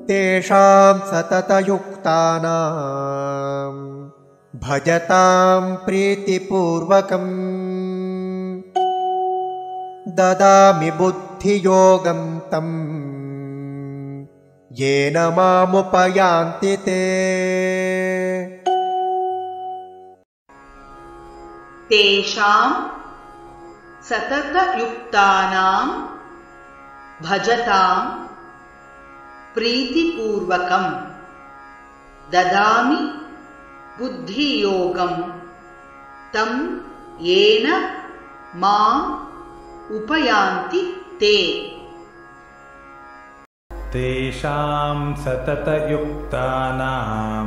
तेषां सततयुक्तानां भजतां प्रीतिपूर्वकम् ददामि बुद्धियोगं तं येन मामुपयान्ति ते। तेषां सततयुक्तानां भजतां प्रीतिपूर्वकं ददामि बुद्धियोगं तं येन माम् उपयान्ति ते। तेषां सततयुक्तानां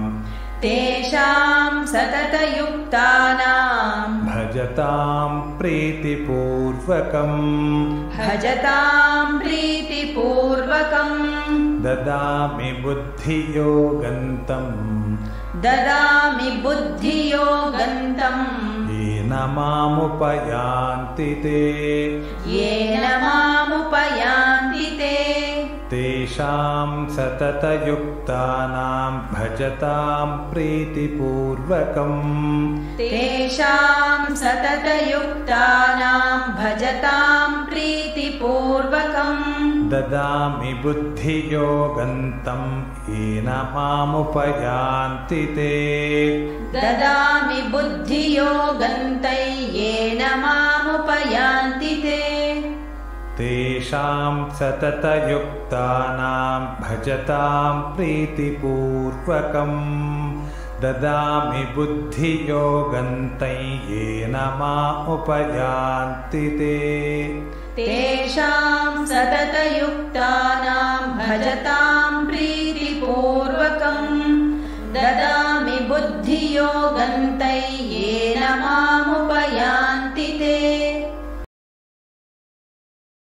भजतां प्रीतिपूर्वकं ददामि बुद्धियोगं तं येन मामुपयान्ति ते। तेषां सततयुक्तानां भजतां प्रीतिपूर्वकं ददामि बुद्धियोगं तं येन मामुपयान्ति ते। तेषां सततयुक्तानां भजतां प्रीतिपूर्वकं ददामि बुद्धियोगं तं येन मामुपयान्ति ते। तेषां सततयुक्तानां भजतां प्रीतिपूर्वकं ददामि बुद्धियोगं तं येन मामुपयान्ति ते।